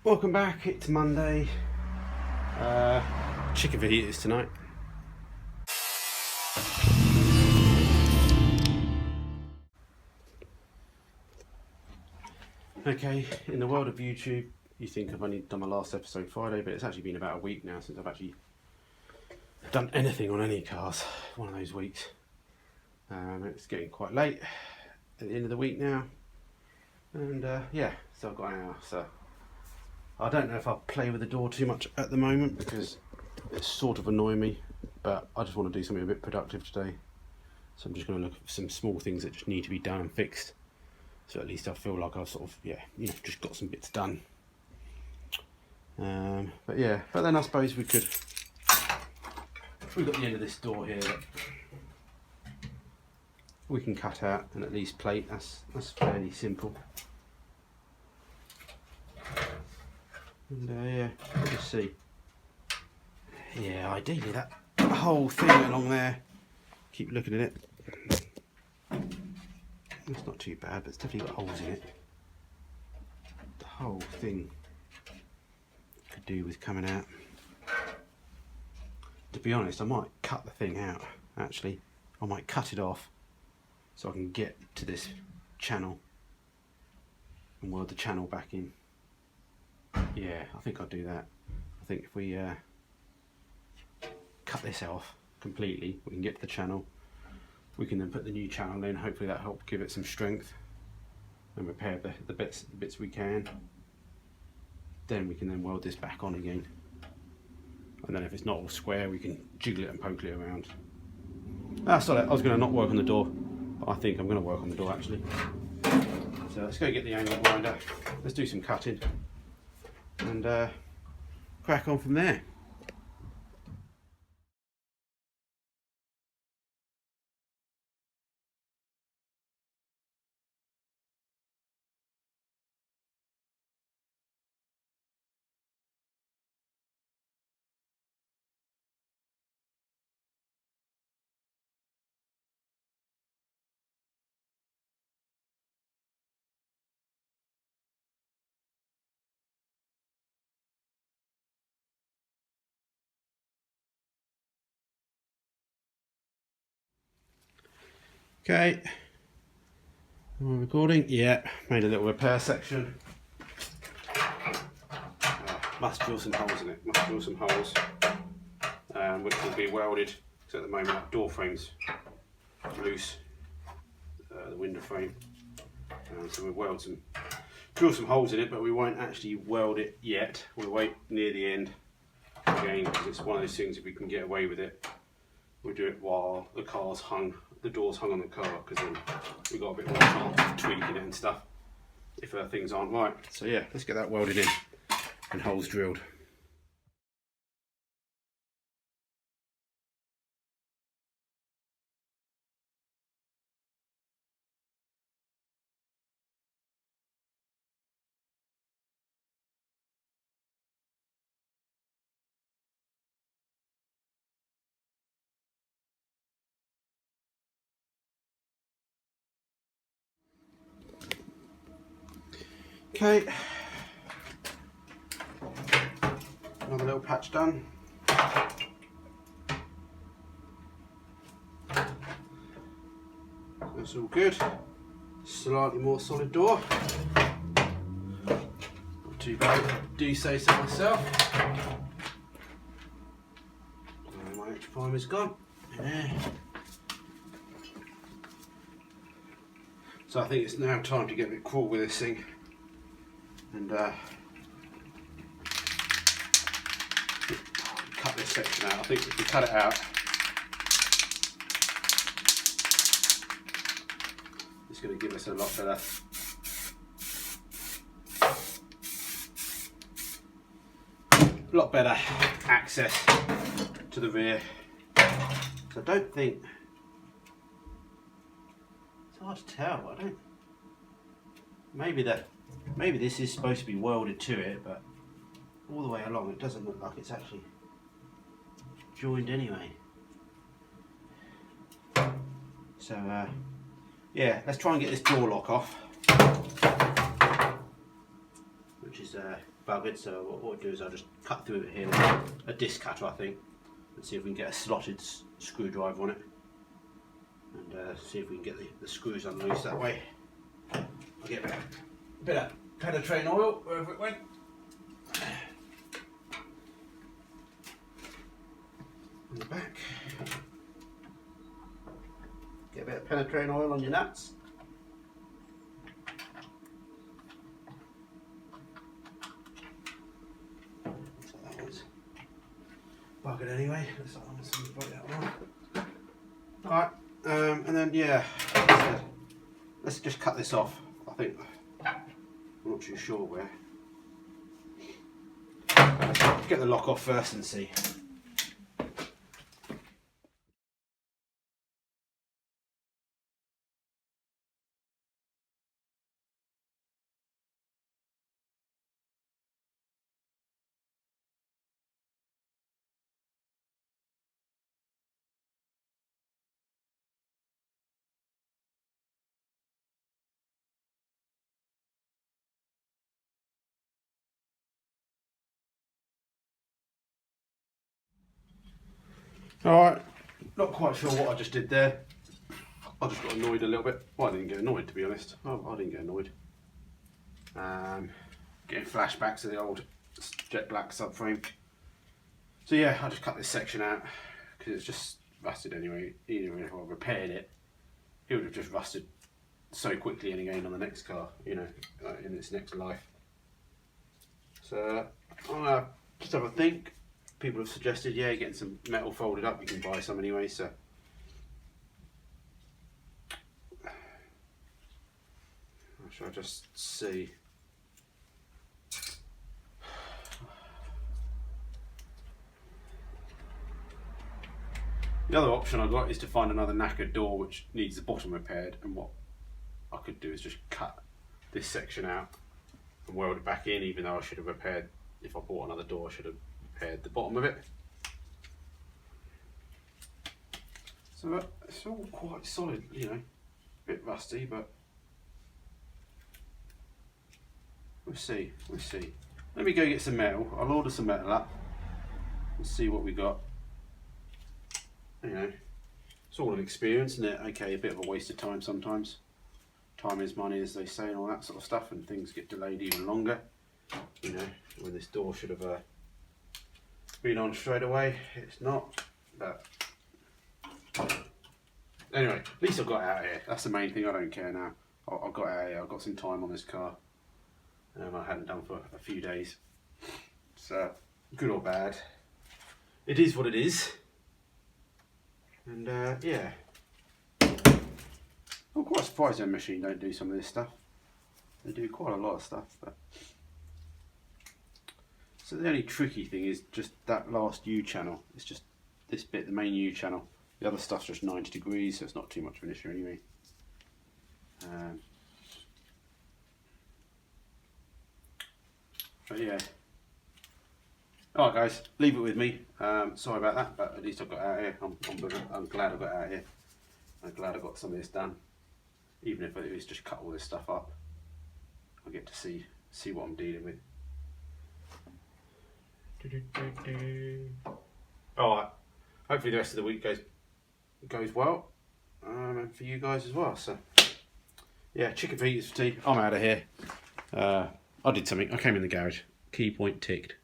Welcome back, it's Monday. Chicken fajitas tonight. Okay, in the world of YouTube, you think I've only done my last episode Friday, but it's actually been about a week now since I've actually done anything on any cars. One of those weeks. It's getting quite late at the end of the week now. And yeah, so I've got an hour, so I don't know if I'll play with the door too much at the moment because it's sort of annoying me, but I just want to do something a bit productive today. So I'm just going to look at some small things that just need to be done and fixed. So at least I feel like I've sort of, just got some bits done. But then I suppose we've got the end of this door here that we can cut out and at least plate. That's fairly simple. And let's see. Yeah, ideally that whole thing along there. Keep looking at it. It's not too bad, but it's definitely got holes in it. The whole thing could do with coming out. To be honest, I might cut the thing out. Actually, I might cut it off so I can get to this channel and weld the channel back in. Yeah, I think I'll do that. I think if we cut this off completely, we can get to the channel. We can then put the new channel in. Hopefully that helps give it some strength and repair the bits we can. Then we can then weld this back on again. And then if it's not all square, we can jiggle it and poke it around. Sorry, I was going to not work on the door, but I think I'm going to work on the door actually. So let's go get the angle grinder. Let's do some cutting and crack on from there. Okay, am I recording? Yeah, made a little repair section. Must drill some holes in it, which will be welded, because at the moment that door frame's loose, the window frame. So we'll drill some holes in it, but we won't actually weld it yet. We'll wait near the end again, because it's one of those things, if we can get away with it, we'll do it while the door's hung on the car, because then we've got a bit more chance of tweaking it and stuff if things aren't right. So yeah, let's get that welded in and holes drilled. Okay, another little patch done. That's all good. Slightly more solid door. Not too bad, if I do say so myself. And my extra primer's gone. Yeah. So I think it's now time to get a bit crawl with this thing. And cut this section out. I think if we cut it out, it's going to give us a lot better access to the rear. So I don't think, it's hard to tell. I don't. Maybe this is supposed to be welded to it, but all the way along it doesn't look like it's actually joined anyway. So yeah, let's try and get this door lock off, which is buggered, so what we'll do is I'll just cut through it here with a disc cutter, I think, and see if we can get a slotted screwdriver on it, and see if we can get the screws unloosed that way. I'll get a bit of penetrating oil wherever it went. On the back. Get a bit of penetrating oil on your nuts. So that one's buggered anyway. Looks like that one's buggered out now. Alright, and then yeah, let's just cut this off. I think, I'm not too sure where. Let's get the lock off first and see. Alright, not quite sure what I just did there. I just got annoyed a little bit. Well, I didn't get annoyed, to be honest. Oh, I didn't get annoyed. Getting flashbacks of the old jet black subframe. So yeah, I just cut this section out because it's just rusted anyway. Even if I repaired it, it would have just rusted so quickly and again on the next car, you know, in its next life. So I'm gonna just have a think. People have suggested, yeah, getting some metal folded up. You can buy some anyway, so. Shall I just see? The other option I've got is to find another knackered door which needs the bottom repaired, and what I could do is just cut this section out and weld it back in, even though I should have repaired, if I bought another door, I should have repaired the bottom of it. So it's all quite solid, you know, a bit rusty, but we'll see, we'll see. Let me go get some metal. I'll order some metal up and see what we got. You know, it's all an experience, isn't it? Okay, a bit of a waste of time sometimes. Time is money, as they say, and all that sort of stuff, and things get delayed even longer. You know, when this door should have been on straight away, it's not. But anyway, at least I got out of here. That's the main thing. I don't care now. I got out of here. I've got some time on this car. I hadn't done for a few days. So, good or bad, it is what it is. And yeah, I'm quite surprised their machine don't do some of this stuff. They do quite a lot of stuff. But so the only tricky thing is just that last U channel. It's just this bit, the main U channel. The other stuff's just 90 degrees, so it's not too much of an issue anyway. But yeah. Alright guys, leave it with me. Sorry about that, but at least I got out of here. I'm glad I got out of here. I'm glad I got some of this done. Even if it was just cut all this stuff up, I get to see what I'm dealing with. Alright, hopefully the rest of the week goes well, and for you guys as well. So yeah, chicken fajitas for tea. I'm out of here. I did something. I came in the garage. Key point ticked.